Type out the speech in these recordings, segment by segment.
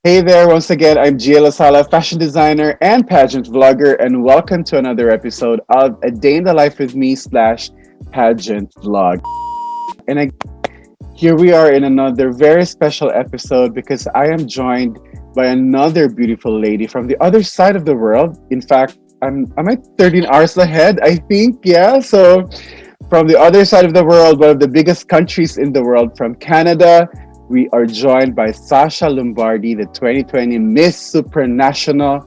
Hey there, once again, I'm Gia Lasala, fashion designer and pageant vlogger, and welcome to another episode of A Day in the Life with Me slash pageant vlog. And here we are in another very special episode because I am joined by another beautiful lady from the other side of the world. In fact, am I 13 hours ahead? I think, yeah. So from the other side of the world, one of the biggest countries in the world, from Canada, we are joined by Sasha Lombardi, the 2020 Miss Supranational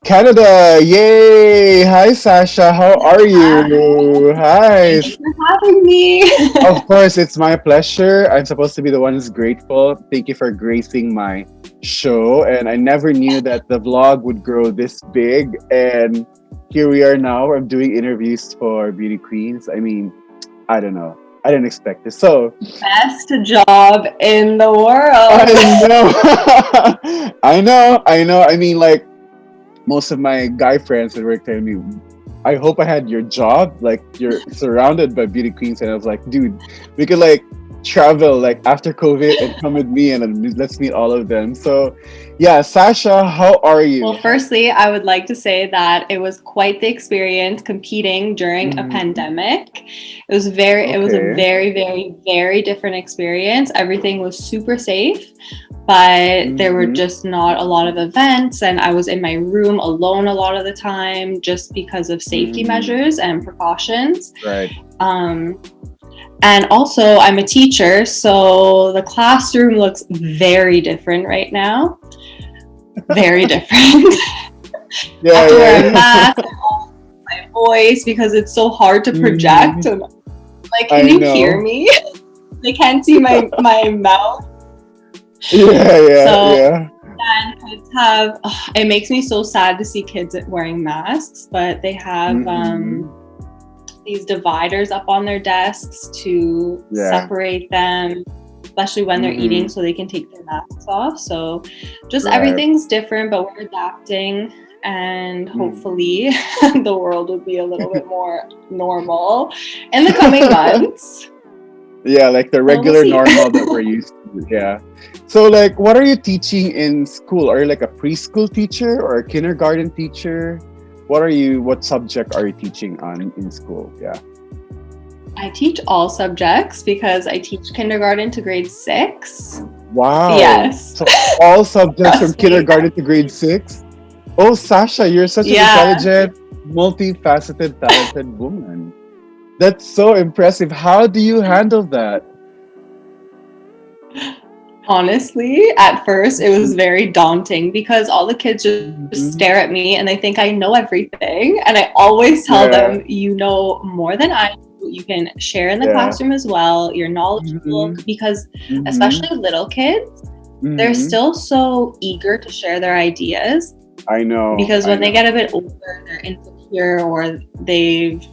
Canada. Yay! Hi, Sasha. How are Hi, you? Hi. thank you for having me. Of course, it's my pleasure. I'm supposed to be the one who's grateful. Thank you for gracing my show. And I never knew that the vlog would grow this big. And here we are now. I'm doing interviews for beauty queens. I mean, I don't know. I didn't expect this. So Best job in the world. I know. I know. I mean, like most of my guy friends that were telling me, I hope I had your job. Like you're surrounded by beauty queens, and I was like, dude, we could like travel like after COVID and come with me, and then let's meet all of them. So, yeah, Sasha, how are Well, you? firstly, I would like to say that it was quite the experience competing during a Mhm. pandemic. It was a Okay. very different experience. Everything was super safe, but there were Hmm. just not a lot of events, and I was in my room alone a lot of the time just because of safety Hmm. measures and precautions. Right. Um, And also, I'm a teacher, so the classroom looks very different right now. Very different. I Yeah, have to wear a yeah, yeah. mask and hold my voice because it's so hard to project. Hmm. And like, can I you hear know. me? They can't see my mouth. Yeah, yeah, So yeah. and kids have. It makes me so sad to see kids wearing masks, but they have Hmm. these dividers up on their desks to Yeah. separate them, especially when they're eating, Hmm. so they can take their masks off. So just Right. everything's different, but we're adapting, and Mhm. hopefully the world will be a little bit more normal in the coming months. Yeah, like the So we'll regular see. normal that we're used to. Yeah. So, like, what are you teaching in school? Are you like a preschool teacher or a kindergarten teacher? What subject are you teaching on in school? Yeah. I teach all subjects because I teach kindergarten to grade 6. Wow. Yes, So, all subjects from trust me. kindergarten to grade six? Oh, Sasha, you're such an Yeah. intelligent, multifaceted, talented woman. That's so impressive. How do you handle that? Honestly, at first it was very daunting because all the kids just stare Mhm. at me and they think I know everything. And I always tell them, Yeah. you know more than I do. You can share in the Yeah. classroom as well. You're knowledgeable Hmm. because, Hmm. especially little kids, they're Hmm. still so eager to share their ideas I know. because I when they know. get a bit older, they're insecure or they've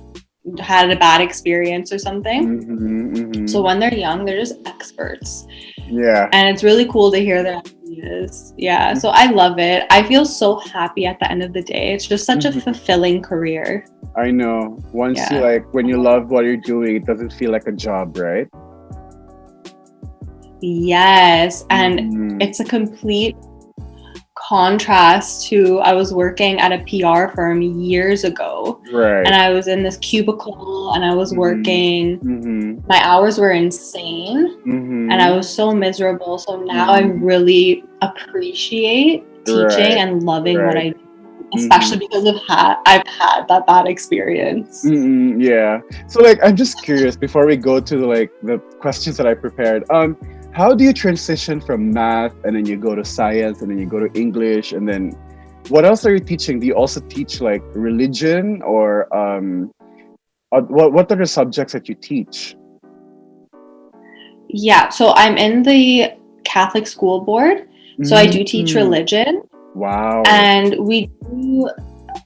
had a bad experience or something. Hmm. So Hmm. when they're young, they're just experts. Yeah. And it's really cool to hear their ideas. Yeah, so Mhm. I love it. I feel so happy at the end of the day. It's just such a Mhm. fulfilling career. I know. Once you Yeah. like, when you love what you're doing, it doesn't feel like a job, right? Yes, and Hmm. it's a complete contrast to I was working at a PR firm years ago and Right. I was in this cubicle and I was Hmm. working. Hmm. My hours were insane and I Hmm. was so miserable. So now I Hmm. really appreciate teaching Right. and loving what Right. I do, Hmm. especially because I've had that bad experience. Mm-mm, yeah. So like I'm just curious before we go to like the questions that I prepared. How do you transition from math and then you go to science and then you go to English and then what else are you teaching? Do you also teach like religion or what are the subjects that you teach? Yeah, so I'm in the Catholic school board, so I do teach Mm, religion, wow. and we do.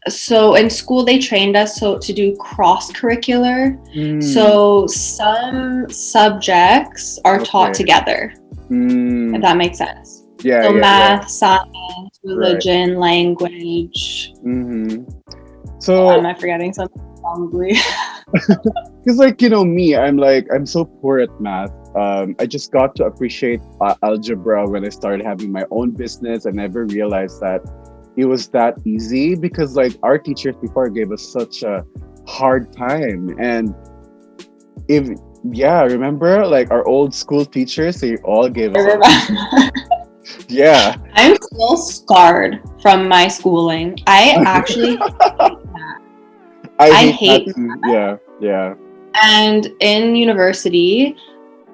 So in school they trained us to do cross curricular. Mm, So some subjects are taught okay. together, if Mm, that makes sense. yeah, So yeah, yeah. math, science, Right. religion, language. Mm-hmm. Oh, am So I forgetting something? Probably. because like me, I'm so poor at math. I just got to appreciate algebra when I started having my own business. I never realized that it was that easy because like our teachers before gave us such a hard time. And if yeah, remember like our old school teachers, they all gave I us remember. yeah. I'm still scarred from my schooling. I actually hate math. I I hate that hate too. Yeah, yeah. And in university,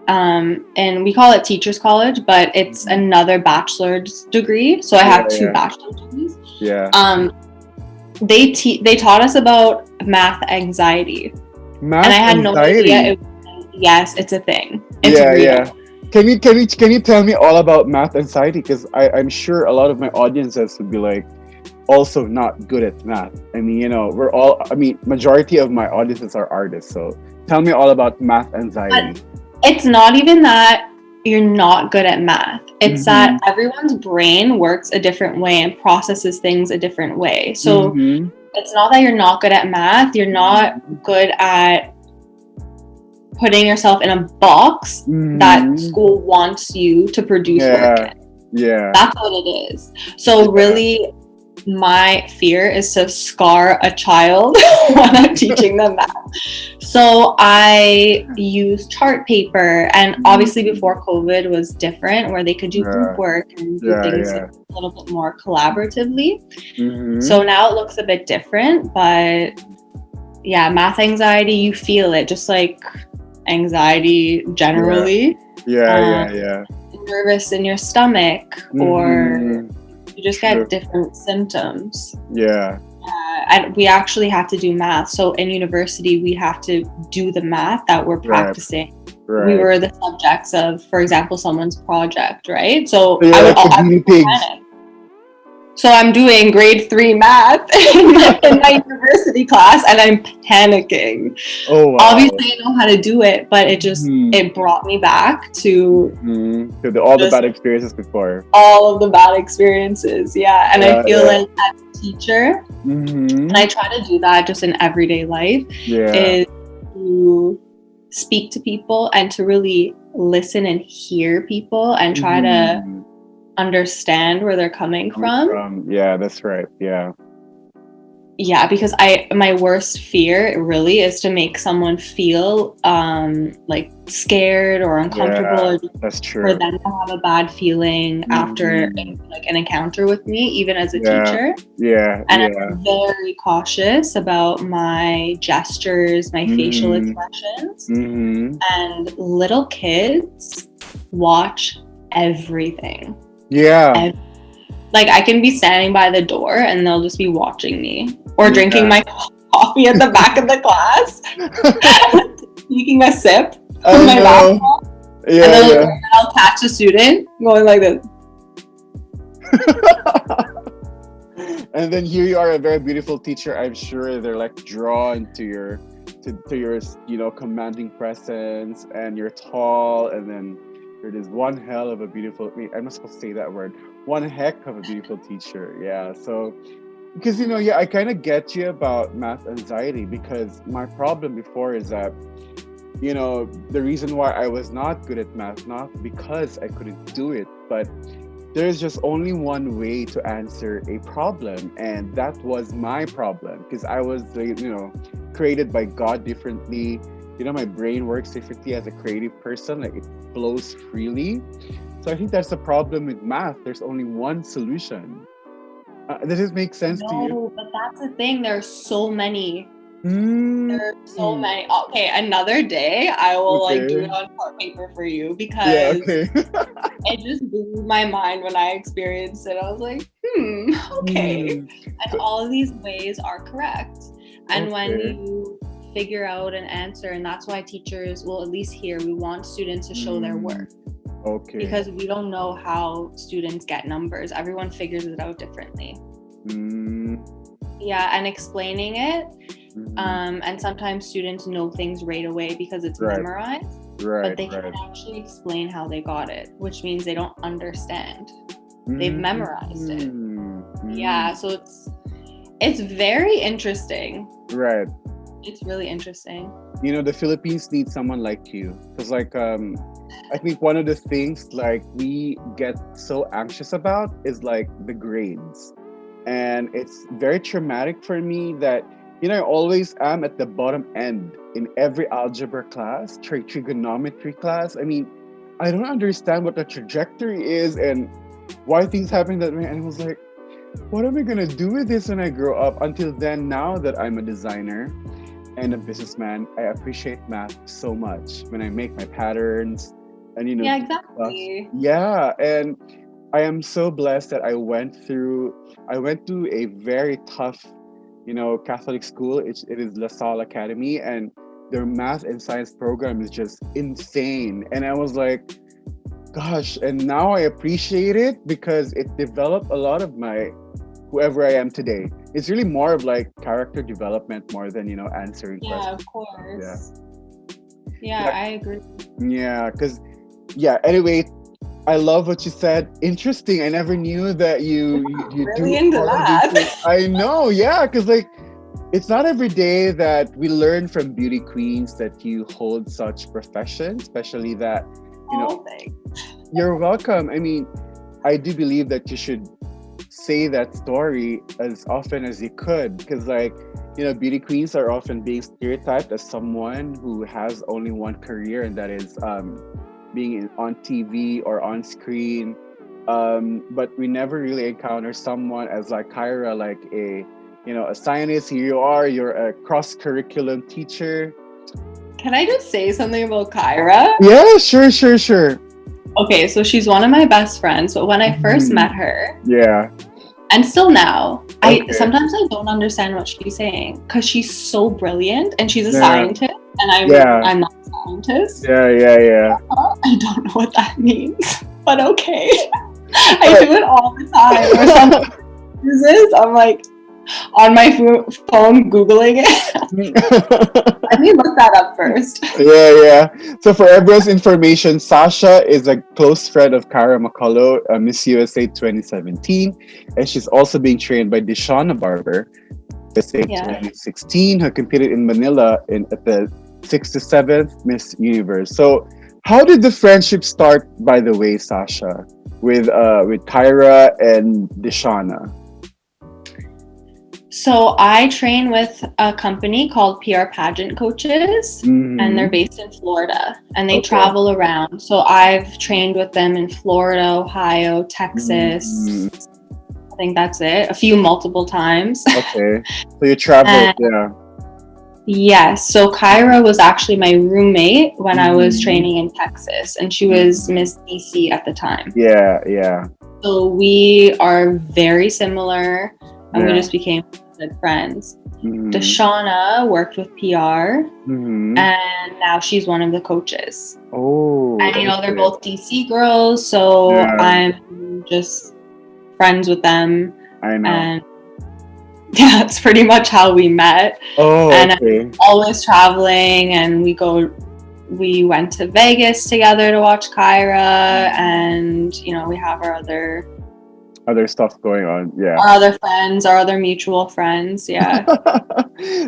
and we call it teachers college, but it's another bachelor's degree. So I Yeah, have two yeah, bachelor's degrees. yeah. Um, they taught us about math anxiety, and I Math had no idea. anxiety. Yes, it's a thing. It's Yeah, real. yeah. Can you tell me all about math anxiety? Because I'm sure a lot of my audiences would be like also not good at math. I mean, we're all. I mean, majority of my audiences are artists. So tell me all about math anxiety. It's not even that you're not good at math. It's Mm-hmm. that everyone's brain works a different way and processes things a different way. So Mm-hmm. it's not that you're not good at math, you're not good at putting yourself in a box that Mm-hmm. school wants you to produce work Yeah. in. Yeah. That's what it is. So Yeah. really, my fear is to scar a child when I'm teaching them math. So I use chart paper, and obviously before COVID was different, where they could do group Yeah. work and do Yeah. things Yeah. a little bit more collaboratively. Mm-hmm. So now it looks a bit different, but yeah, math anxiety, you feel it, just like anxiety generally. Yeah. Um, Yeah. Yeah. Nervous in your stomach, or Mm-hmm. you just True. get different symptoms. Yeah. And we actually have to do math. So in university, we have to do the math that we're practicing. Right. We were the subjects of, for example, someone's project, right? So So you're like the guinea pigs. panic. So I'm doing grade 3 math in my university class, and I'm panicking. Oh wow. Obviously, I know how to do it, but Mhm. it brought me back to To all the just bad experiences before. all of the bad experiences. Yeah. And I feel Yeah. like as a teacher, Mm-hmm. and I try to do that just in everyday life, Yeah. is to speak to people and to really listen and hear people and try to Mhm. understand where they're coming from. Yeah, that's right. Yeah. Yeah, because my worst fear really is to make someone feel like scared or uncomfortable, Yeah, or that's for true. them to have a bad feeling after like an encounter with me, even as a teacher. Yeah. And Yeah. I'm very cautious about my gestures, my facial Mhm. expressions. Mm-hmm. And little kids watch everything. Yeah. Like I can be standing by the door and they'll just be watching me, or drinking Yeah. my coffee at the back of the class, taking a sip I from my know. laptop, and Yeah. then I'll catch a student going like this. And then here you are, a very beautiful teacher. I'm sure they're like drawn to your commanding presence, and you're tall, and then you're this one hell of a beautiful. I'm not supposed to say that word. One heck of a beautiful teacher. Yeah. So because I kind of get you about math anxiety, because my problem before is that the reason why I was not good at math, not because I couldn't do it, but there's just only one way to answer a problem, and that was my problem, because I was created by God differently. My brain works differently as a creative person, like it flows freely. So I think that's the problem with math. There's only one solution. Does this make sense to you? No, but that's the thing. There's so many. Mm. There's so many. Okay, another day I will like do Okay. it on chart paper for you, Yeah. because Okay. it just blew my mind when I experienced it. I was like, okay. And all of these ways are correct. And when Okay. you figure out an answer, and that's why teachers, well, at least here, we want students to show their work. Okay. Because we don't know how students get numbers. Everyone figures it out differently. Yeah, and explaining it. And sometimes students know things right away because it's memorized. Right. But they can't actually explain how they got it, which means they don't understand. They've memorized it. Yeah, so it's very interesting. Right. It's really interesting. The Philippines needs someone like you, because I think one of the things like we get so anxious about is like the grades, and it's very traumatic for me that I always am at the bottom end in every algebra class, trigonometry class. I mean, I don't understand what the trajectory is and why things happen that way. And I was like, what am I gonna do with this when I grow up? Until then, now that I'm a designer and a businessman, I appreciate math so much when I make my patterns and Yeah, do stuff. exactly. Yeah, and I am so blessed that I went to a very tough, Catholic school. It is La Salle Academy, and their math and science program is just insane. And I was like, gosh, and now I appreciate it because it developed a lot of my whoever I am today. It's really more of like character development more than, answering Yeah, questions. of course. Yeah. Yeah, I agree. Yeah, because anyway, I love what you said. Interesting. I never knew that you Really do into all of these that. things. I know, yeah, because like it's not every day that we learn from beauty queens that you hold such profession, especially that, Oh, thanks. you're welcome. I mean, I do believe that you should say that story as often as you could, because like beauty queens are often being stereotyped as someone who has only one career, and that is being on TV or on screen, but we never really encounter someone as like Kyra, like a scientist. Here you are, you're a cross curriculum teacher. Can I just say something about Kyra? Yeah, sure. Okay, so she's one of my best friends, but when I first met her, Yeah. and still now, Okay. I sometimes I don't understand what she's saying because she's so brilliant and she's a Yeah. scientist, and I'm not a scientist. Yeah. I don't know what that means, but okay. I do it all the time. Or something uses, I'm like on my phone Googling it. Let me look that up first. Yeah. So for everyone's information, Sasha is a close friend of Cara McCullough, Miss USA 2017, and she's also being trained by Deshauna Barber, USA Yeah. 2016, who competed in Manila at the 6th to 7th Miss Universe. So how did the friendship start, by the way, Sasha, with Kyra and Deshauna? So I train with a company called PR Pageant Coaches, and they're based in Florida, and they travel around. So I've trained with them in Florida, Ohio, Texas. I think that's it. A few multiple times. Okay. So you traveled, yeah. Yes. So Kyra was actually my roommate when I was training in Texas, and she was Miss DC at the time. Yeah. So we are very similar, and we just became good friends. Deshauna worked with PR, and now she's one of the coaches. Oh. And they're both DC girls, so I'm just friends with them. I know. And yeah, that's pretty much how we met. Oh, and okay. I'm always traveling, and we went to Vegas together to watch Kyra, and we have our other stuff going on, yeah. Our other friends, our other mutual friends, yeah.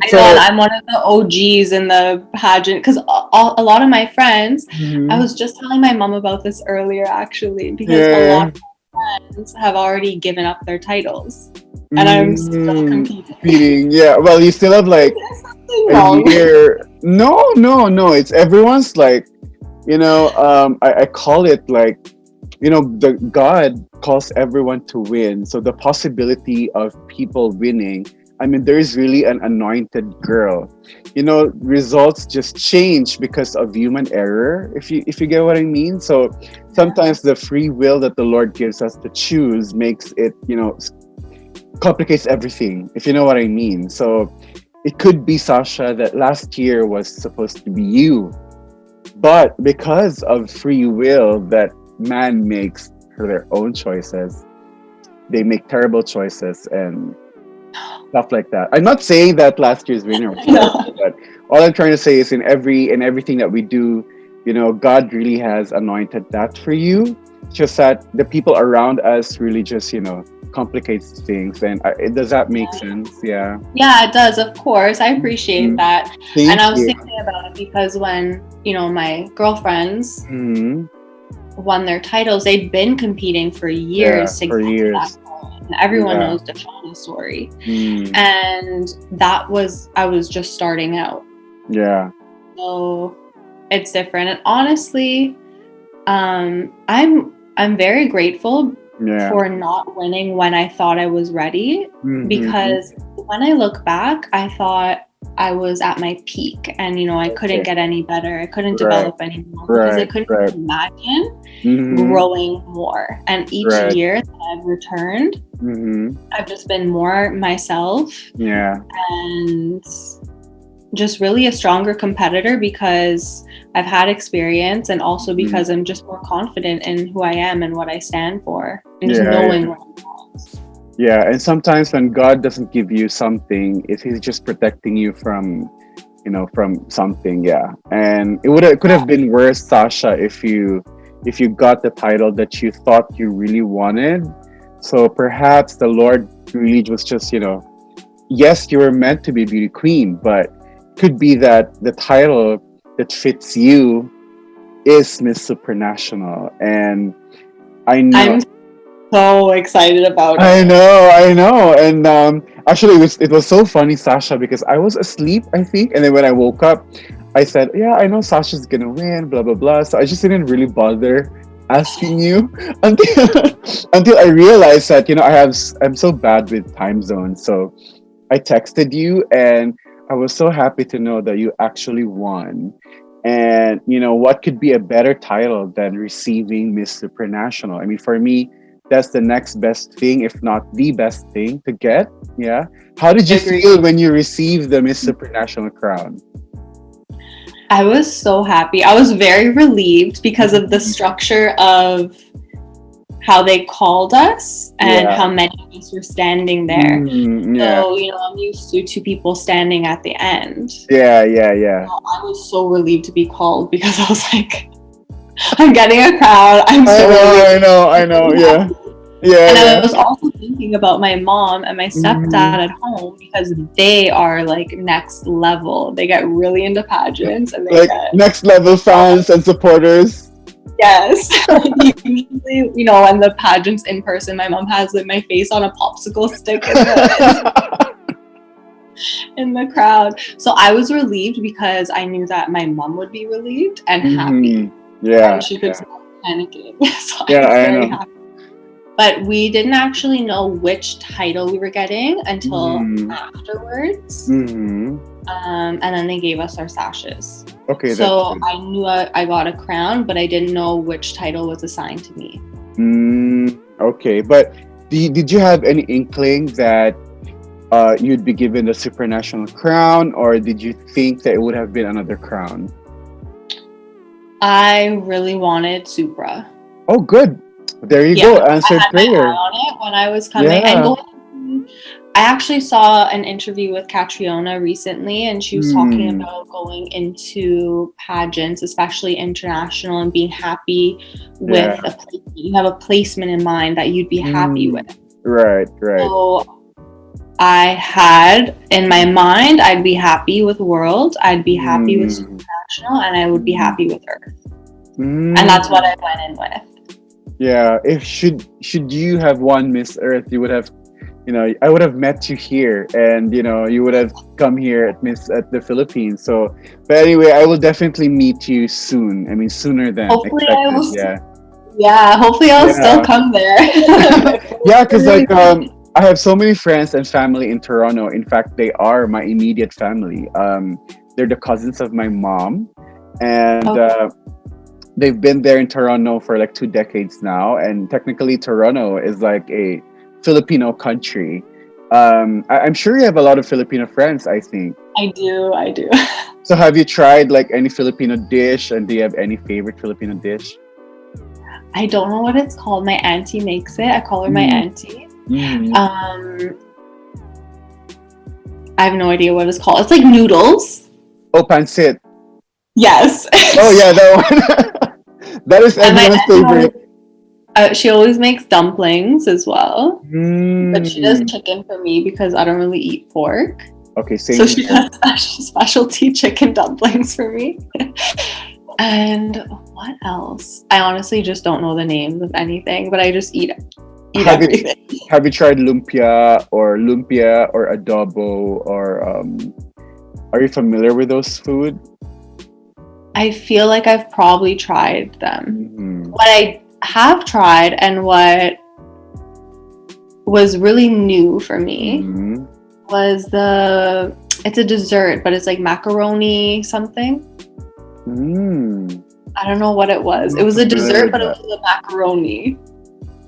So, I'm one of the OGs in the pageant because a lot of my friends, I was just telling my mom about this earlier actually, because a lot of my friends have already given up their titles, and I'm still competing. Yeah, well, you still have like a year. No, it's everyone's like, I call it like, the God calls everyone to win. So the possibility of people winning, I mean, there is really an anointed girl. Results just change because of human error, if you get what I mean. So sometimes the free will that the Lord gives us to choose makes it, complicates everything, if you know what I mean. So it could be, Sasha, that last year was supposed to be you, but because of free will that man makes for their own choices, they make terrible choices and stuff like that. I'm not saying that last year's winner was terrible, but all I'm trying to say is in everything that we do, God really has anointed that for you. just that the people around us really just, complicates things. And does that make sense? Yeah. Yeah, it does, of course. I appreciate that. Thank And I was you. thinking about it because when, my girlfriends Mm-hmm. won their titles, they'd been competing for years to get to that point. And everyone knows the Shauna story. And I was just starting out. Yeah. So it's different. And honestly, I'm very grateful for not winning when I thought I was ready, because when I look back, I thought I was at my peak and, I couldn't get any better. I couldn't develop anymore because I couldn't imagine growing more. And each year that I've returned, I've just been more myself. Yeah. And just really a stronger competitor because I've had experience, and also because I'm just more confident in who I am and what I stand for, and just knowing what I want. Yeah, and sometimes when God doesn't give you something, He's just protecting you from, from something. Yeah, and it could have been worse, Sasha, if you got the title that you thought you really wanted. So perhaps the Lord really was just, yes, you were meant to be beauty queen, but could be that the title that fits you is Miss Supranational. And I know I'm so excited about it. I know. And actually it was so funny, Sasha, because I was asleep, I think, and then when I woke up, I said, yeah, I know Sasha's gonna win, blah blah blah. So I just didn't really bother asking you until I realized that, I'm so bad with time zones. So I texted you, and I was so happy to know that you actually won. And, what could be a better title than receiving Miss Supranational? I mean, for me, that's the next best thing, if not the best thing to get. Yeah. How did you feel when you received the Miss Supranational crown? I was so happy. I was very relieved because of the structure of how they called us and how many of us were standing there. So, I'm used to two people standing at the end. Yeah. I was so relieved to be called because I was like, I'm getting a crown. I'm so relieved. I know. Yeah. And I was also thinking about my mom and my stepdad at home, because they are like next level. They get really into pageants, and they get next level fans and supporters. Yes. Usually, when the pageant's in person, my mom has my face on a popsicle stick in the crowd. So I was relieved because I knew that my mom would be relieved and happy. Yeah. And she could stop panicking. So I was very happy. But we didn't actually know which title we were getting until afterwards. And then they gave us our sashes. Okay. So I knew I got a crown, but I didn't know which title was assigned to me. Okay. But did you have any inkling that you'd be given the Supranational crown, or did you think that it would have been another crown? I really wanted Supra. Oh, good. There you go. Answered prayer. I had my eye on it when I was coming. And I actually saw an interview with Catriona recently, and she was talking about going into pageants, especially international, and being happy with a placement. You have a placement in mind that you'd be happy with. Right. So I had in my mind, I'd be happy with World, I'd be happy with Supranational, and I would be happy with Earth. And that's what I went in with. Yeah, if should you have won Miss Earth, you would have, I would have met you here, and you would have come here at the Philippines. So, but anyway, I will definitely meet you soon. I mean, sooner than hopefully expected. Hopefully I'll still come there. Yeah, because I have so many friends and family in Toronto. In fact, they are my immediate family. They're the cousins of my mom, and they've been there in Toronto for like 2 decades now. And technically, Toronto is like a Filipino country. I'm sure you have a lot of Filipino friends, I think. I do. So have you tried like any Filipino dish, and do you have any favorite Filipino dish? I don't know what it's called. My auntie makes it. I call her my auntie. I have no idea what it's called. It's like noodles. Oh, pancit. Yes. Oh yeah, that one. That is everyone's favorite. She always makes dumplings as well, but she does Mm. chicken for me because I don't really eat pork. Okay, same So she here. does specialty chicken dumplings for me. And what else? I honestly just don't know the names of anything, but I just eat Have you everything. have you tried lumpia or adobo or are you familiar with those food? I feel like I've probably tried them. Mhm. What I have tried and what was really new for me Mhm. was it's a dessert, but it's like macaroni something. Mm. I don't know what it was. I'm It not was a familiar dessert, with but it that. was a macaroni.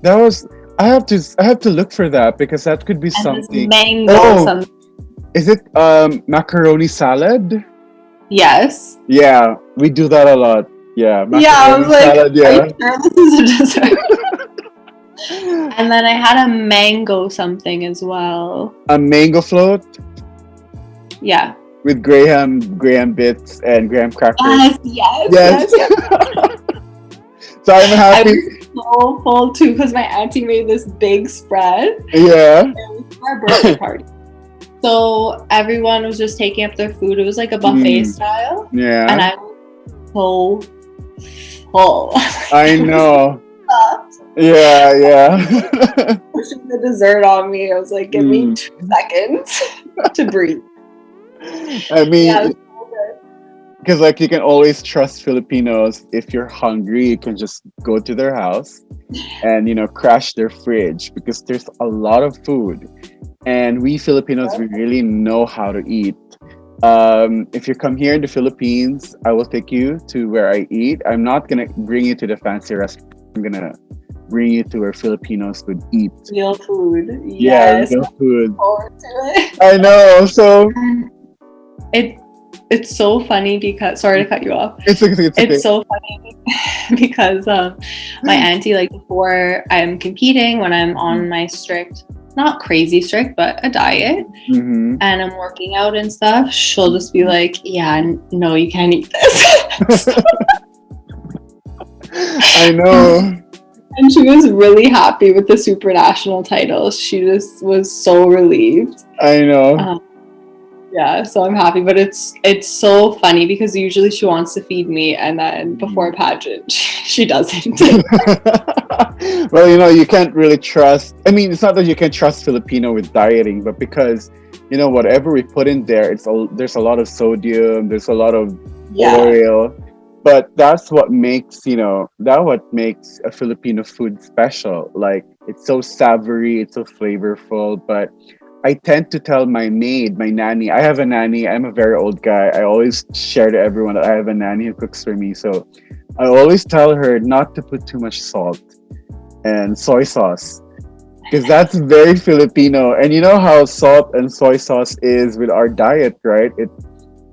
That was I have to look for that because that could be And this something. mango Oh, something. is it macaroni salad? Yes. Yeah, we do that a lot. Yeah, Yeah, I was macaroni like, salad, are you yeah. sure this is a dessert? And then I had a mango something as well. A mango float Yeah. with graham bits and graham crackers. Yes, yes, Yes. yes, yes. So I'm I happy. was so full too because my auntie made this big spread Yeah. for our birthday party. So everyone was just taking up their food. It was like a buffet style. And Yeah. I was so full. I know. Yeah, yeah. Pushing the dessert on me. I was like, give me 2 seconds to breathe. I mean, Yeah, it was so good. because like you can always trust Filipinos. If you're hungry, you can just go to their house and crash their fridge because there's a lot of food, and we Filipinos, we really know how to eat. If you come here in the Philippines, I will take you to where I eat. I'm not gonna bring you to the fancy restaurant. I'm gonna bring you to where Filipinos would eat. Real food. Yeah, Yes. real food. Forward to it. I know. So It's so funny because sorry to cut you off. it's okay. It's so funny because my auntie, like before I'm competing, when I'm on my strict, not crazy strict, but a diet, Mhm. and I'm working out and stuff, she'll just be like, yeah, no, you can't eat this. I know. And she was really happy with the Supranational title. She just was so relieved. I know. Yeah, so I'm happy, but it's so funny because usually she wants to feed me, and then before a pageant, she doesn't. Well, you can't really trust. I mean, it's not that you can trust Filipino with dieting, but because whatever we put in there, there's a lot of sodium, there's a lot of oil, but that's what makes a Filipino food special. Like it's so savory, it's so flavorful, but I tend to tell my nanny, I have a nanny, I'm a very old guy. I always share to everyone that I have a nanny who cooks for me. So I always tell her not to put too much salt and soy sauce because that's very Filipino. And you know how salt and soy sauce is with our diet, right? It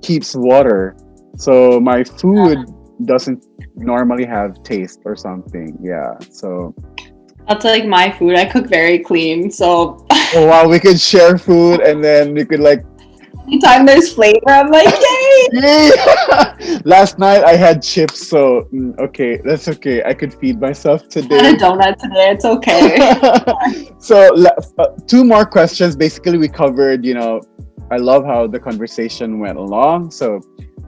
keeps water. So my food doesn't normally have taste or something. Yeah. So That's like my food. I cook very clean, so oh wow, we could share food and then we could like anytime there's flavor, I'm like, yay! yay! Last night I had chips, so okay, that's okay. I could feed myself I had today. a donut today. It's okay. So 2 more questions. Basically, we covered. I love how the conversation went along. So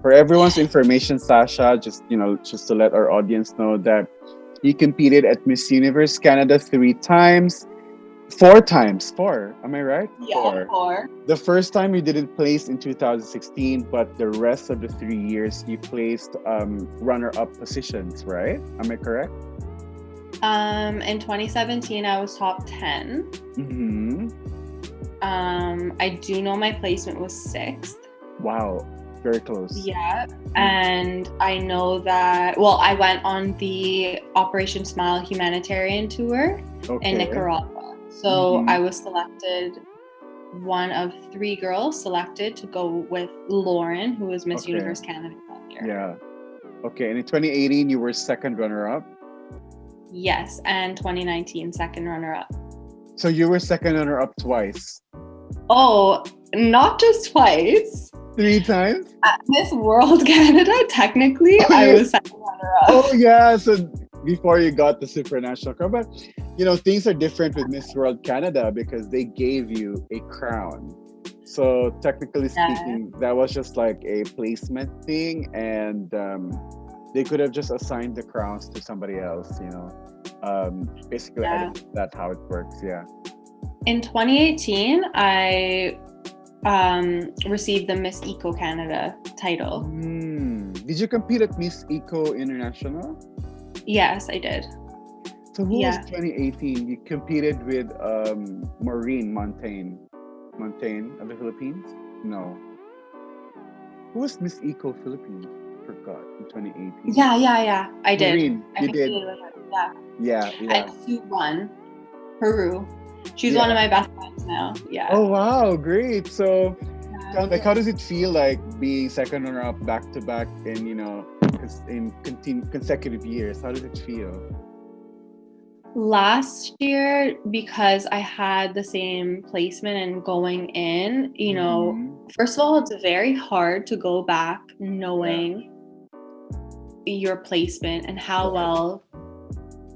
for everyone's information, Sasha, just to let our audience know that you competed at Miss Universe Canada 3 times. 4 times. 4. Am I right? Yeah, 4. The first time you didn't place in 2016, but the rest of the 3 years you placed runner-up positions, right? Am I correct? In 2017, I was top 10. Mm-hmm. I do know my placement was 6th. Wow. Very close. Yeah. And I know that, well, I went on the Operation Smile humanitarian tour in Nicaragua. So I was selected, one of 3 girls selected to go with Lauren, who was Miss Universe Canada that year. Yeah. Okay. And in 2018, you were 2nd runner-up? Yes. And 2019, 2nd runner-up. So you were 2nd runner-up twice? Oh, not just twice. 3 times? At Miss World Canada, technically, I was 2nd runner-up. Oh, yeah. So before you got the Supranational crown. But things are different with Miss World Canada because they gave you a crown. So technically Yeah. speaking, that was just like a placement thing, and they could have just assigned the crowns to somebody else. Basically, I Yeah. think that's how it works. Yeah. In 2018, I received the Miss Eco Canada title. Did you compete at Miss Eco International? Yes, I did. So who was Yeah. 2018? You competed with Maureen Montaigne of the Philippines? No. Who was Miss Eco Philippines? Forgot in 2018. Yeah. I did. Maureen, I you think did. I did with her. Yeah. Yeah, yeah. And Sue won. Peru. She's Yeah. one of my best friends now. Yeah. Oh wow, great. So Yeah. how does it feel like being second runner up back to back in consecutive years? How does it feel? Last year, because I had the same placement and going in, first of all, it's very hard to go back knowing your placement and how well,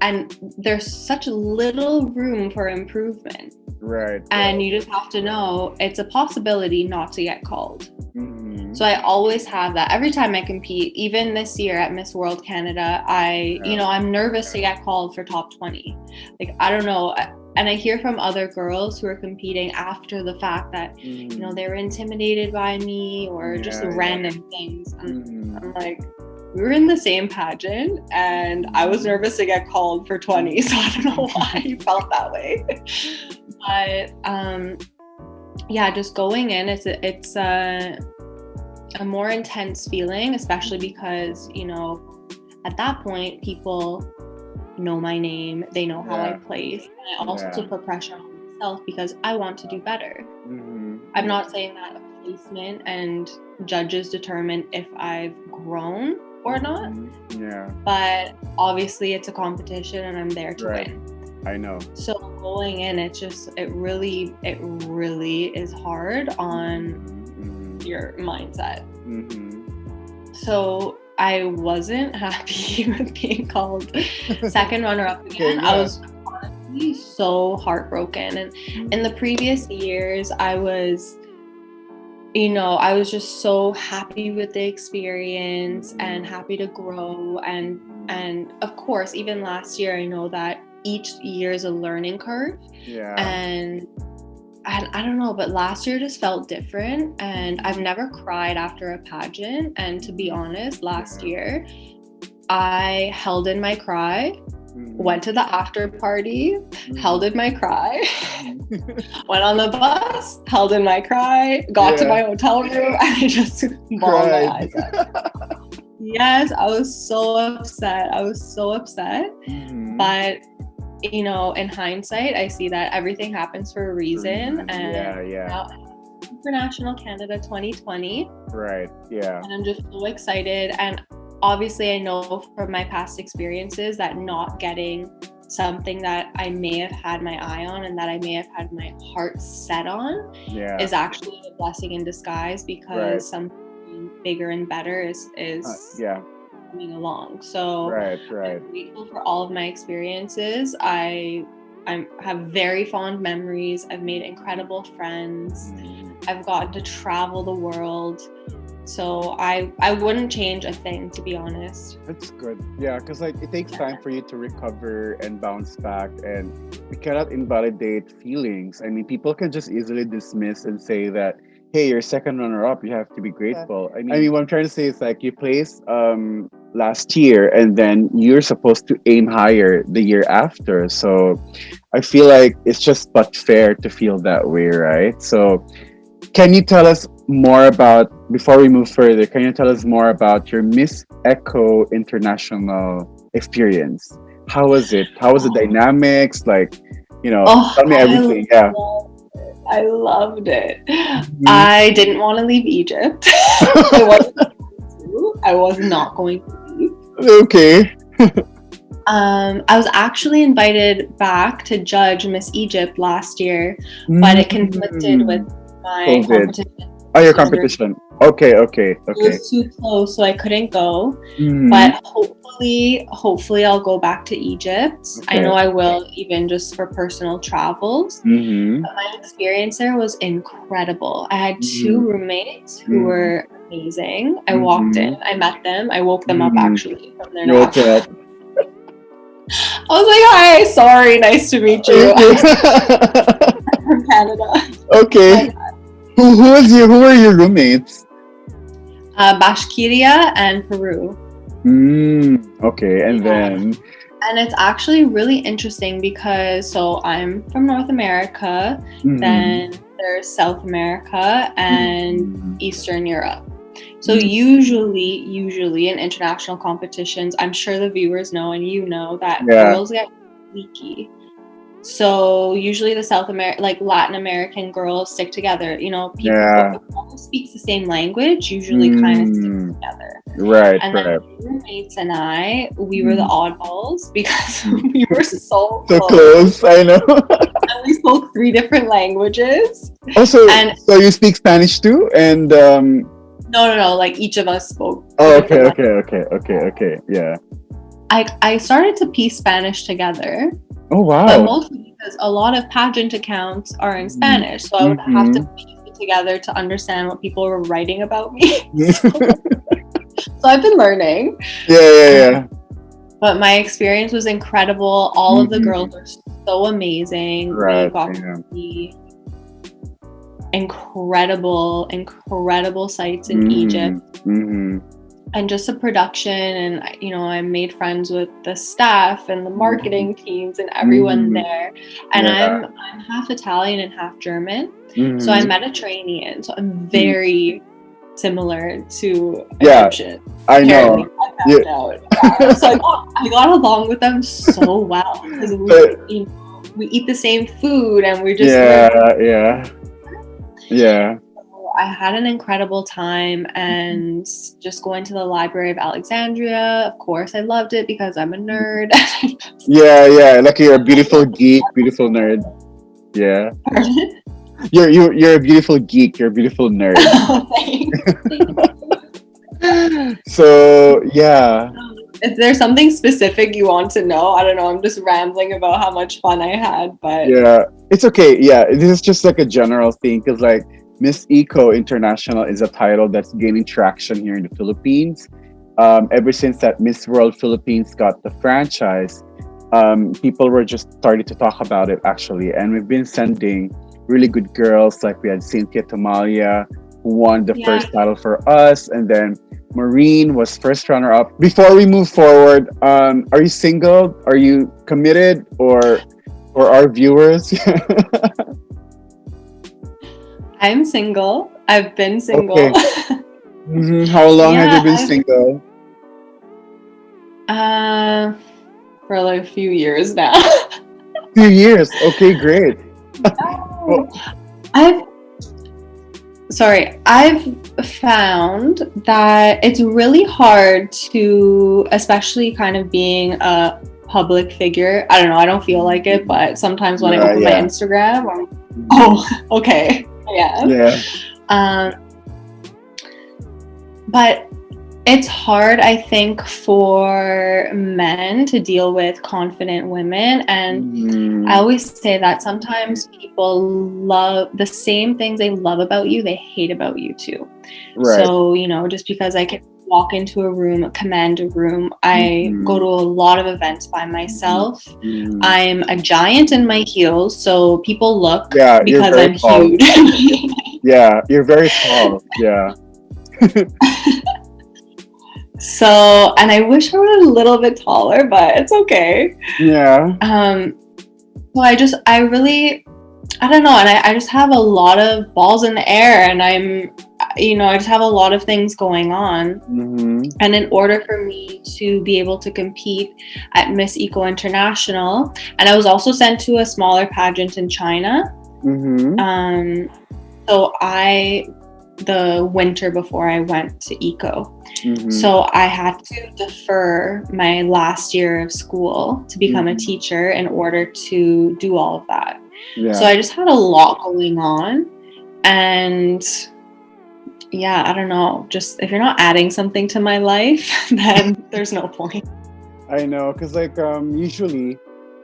and there's such little room for improvement. Right. And you just have to know it's a possibility not to get called. Mm-hmm. So I always have that every time I compete. Even this year at Miss World Canada, I'm nervous to get called for top 20. Like, I don't know. And I hear from other girls who are competing after the fact that, they were intimidated by me or just random things. And I'm like, we were in the same pageant and I was nervous to get called for 20. So I don't know why you felt that way. But just going in, it's a more intense feeling, especially because, at that point, people know my name, they know how I place. And I also put pressure on myself because I want to do better. I'm not saying that a placement and judges determine if I've grown or not. Yeah. But obviously it's a competition and I'm there to win. I know. So going in, it really is hard on your mindset. So I wasn't happy with being called second runner-up again. I was honestly so heartbroken. And in the previous years, I was just so happy with the experience and happy to grow. And of course, even last year, I know that each year is a learning curve. Yeah. And I don't know, but last year just felt different. And I've never cried after a pageant. And to be honest, last year, I held in my cry, went to the after party, held in my cry, went on the bus, held in my cry, got to my hotel room, and I just bawled my eyes out. Yes, I was so upset. But in hindsight, I see that everything happens for a reason. And now Supranational Canada 2020. Right. Yeah. And I'm just so excited. And obviously, I know from my past experiences that not getting something that I may have had my eye on and that I may have had my heart set on is actually a blessing in disguise, because something bigger and better is coming along. So I'm grateful for all of my experiences. I have very fond memories. I've made incredible friends. I've gotten to travel the world. So I wouldn't change a thing, to be honest. That's good. Yeah, because it takes time for you to recover and bounce back, and we cannot invalidate feelings. I mean, people can just easily dismiss and say that, hey, you're second runner up, you have to be grateful. I mean, what I'm trying to say is you placed last year, and then you're supposed to aim higher the year after. So I feel like it's just but fair to feel that way, right? So can you tell us more about, before we move further, can you tell us more about your Miss Eco International experience? How was it? How was the dynamics? Tell me everything. I loved it. I didn't want to leave Egypt. I was not going to leave. Okay. I was actually invited back to judge Miss Egypt last year, but it conflicted with my competition. Oh, your So competition. Okay, okay, it okay. was too close, so I couldn't go. Mm-hmm. But hopefully I'll go back to Egypt. I know Okay. I will, even just for personal travels. Mm-hmm. But my experience there was incredible. I had two Mm-hmm. roommates who Mm-hmm. were amazing. I walked Mm-hmm. in, I met them, I woke them up Mm-hmm. actually from their You nap. woke up. I was like, "Hi, sorry, nice to meet you. I'm from Canada." Okay. Like, Who were your roommates? Bashkiria and Peru. Okay, and Yeah. then And it's actually really interesting because so I'm from North America, then there's South America and Eastern Europe. So usually in international competitions, I'm sure the viewers know and you know that girls get leaky. So usually the Latin American girls stick together. You know, people who speaks the same language usually kind of stick together. Right, And right. then my roommates and we were the oddballs because we were so So close. close, I know. And we spoke 3 different languages. Also, And so you speak Spanish too? And no, like each of us spoke. oh, different okay. Yeah. I started to piece Spanish together. Oh wow. But mostly because a lot of pageant accounts are in Spanish. So I would have to piece it together to understand what people were writing about me. So I've been learning. Yeah. But my experience was incredible. All of the girls were so amazing. Right. We got to see incredible sights in Egypt. And just the production, and I made friends with the staff and the marketing teams and everyone there. And I'm half Italian and half German, so I met a trainee in. So I'm very similar to Egyptian. I know. So I got along with them so well because we eat the same food and we just I had an incredible time, and just going to the Library of Alexandria, of course I loved it because I'm a nerd. Like you're a beautiful geek, beautiful nerd. Yeah. You're a beautiful geek, you're a beautiful nerd. So yeah. If there's something specific you want to know, I don't know, I'm just rambling about how much fun I had, but yeah, it's okay. Yeah, this is just like a general thing because like Miss Eco International is a title that's gaining traction here in the Philippines. Ever since that Miss World Philippines got the franchise, people were just starting to talk about it actually, and we've been sending really good girls. Like we had Cynthia Tamalia, who won the first title for us, and then Maureen was first runner-up. Before we move forward, are you single? Are you committed? Or for our viewers? I'm single. I've been single. Okay. How long have you been single? For like a few years now. Few years. Okay, great. I've found that it's really hard to, especially kind of being a public figure. I don't know, I don't feel like it, but sometimes when I open my Instagram, okay. But it's hard, I think, for men to deal with confident women. And I always say that sometimes people love the same things they love about you, they hate about you too. Right. So, just because I can walk into a room, command a room, I go to a lot of events by myself. I'm a giant in my heels, so people look because I'm huge. Yeah, you're very tall. Yeah. So, and I wish I were a little bit taller, but it's okay. Yeah. So I don't know, and I just have a lot of balls in the air, and I just have a lot of things going on. And in order for me to be able to compete at Miss Eco International, and I was also sent to a smaller pageant in China. So the winter before I went to Eco. So I had to defer my last year of school to become a teacher in order to do all of that. So I just had a lot going on, and Yeah, I don't know. Just if you're not adding something to my life, then there's no point. I know, because like usually,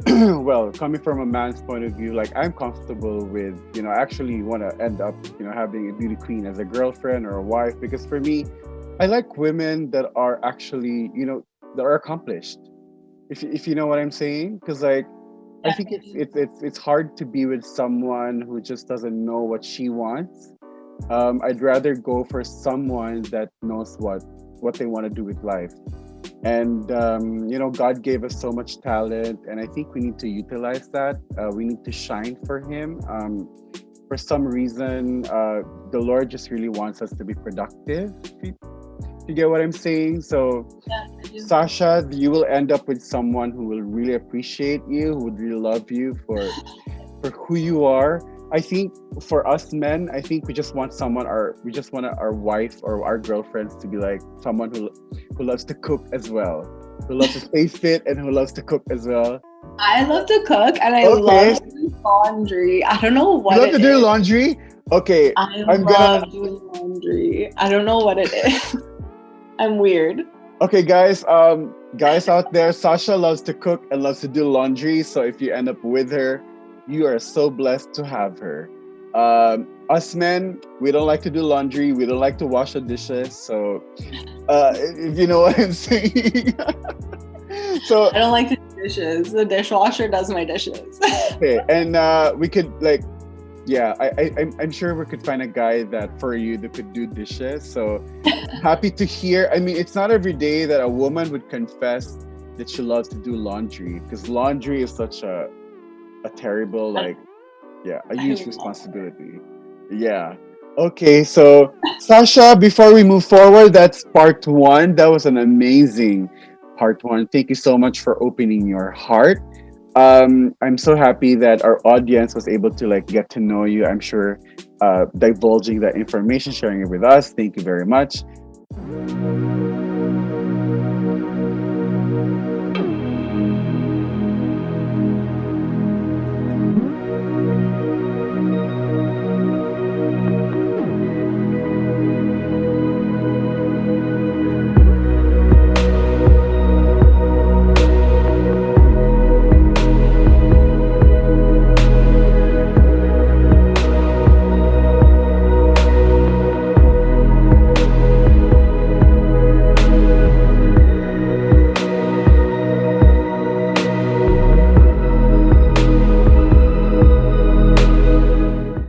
well, coming from a man's point of view, like I'm comfortable with, I actually want to end up, having a beauty queen as a girlfriend or a wife, because for me, I like women that are actually, that are accomplished. If you know what I'm saying, because like I Yeah, think I do. it's hard to be with someone who just doesn't know what she wants. I'd rather go for someone that knows what they want to do with life. And God gave us so much talent, and I think we need to utilize that. We need to shine for Him. For some reason, the Lord just really wants us to be productive. You get what I'm saying? So, Yeah, I do. Sasha, you will end up with someone who will really appreciate you, who would really love you for who you are. I think for us men, I think we just want our wife or our girlfriends to be like someone who loves to cook as well, who loves to stay fit and who loves to cook as well. I love to cook and I love Okay, to do laundry. I don't know you what love to it do is. laundry. Okay, I I'm gonna. love doing laundry. I don't know what it is. I'm weird. Okay, guys. Guys out there, Sasha loves to cook and loves to do laundry. So if you end up with her, you are so blessed to have her. Us men, we don't like to do laundry. We don't like to wash the dishes. So, if you know what I'm saying. So I don't like to do dishes. The dishwasher does my dishes. okay, and we could like, yeah, I'm sure we could find a guy that for you that could do dishes. So happy to hear. I mean, it's not every day that a woman would confess that she loves to do laundry, because laundry is such a terrible, like, yeah, a I huge love it. responsibility. Yeah. Okay, so Sasha, before we move forward, that's part one. That was an amazing part one. Thank you so much for opening your heart. I'm so happy that our audience was able to like get to know you. I'm sure divulging that information, sharing it with us. Thank you very much.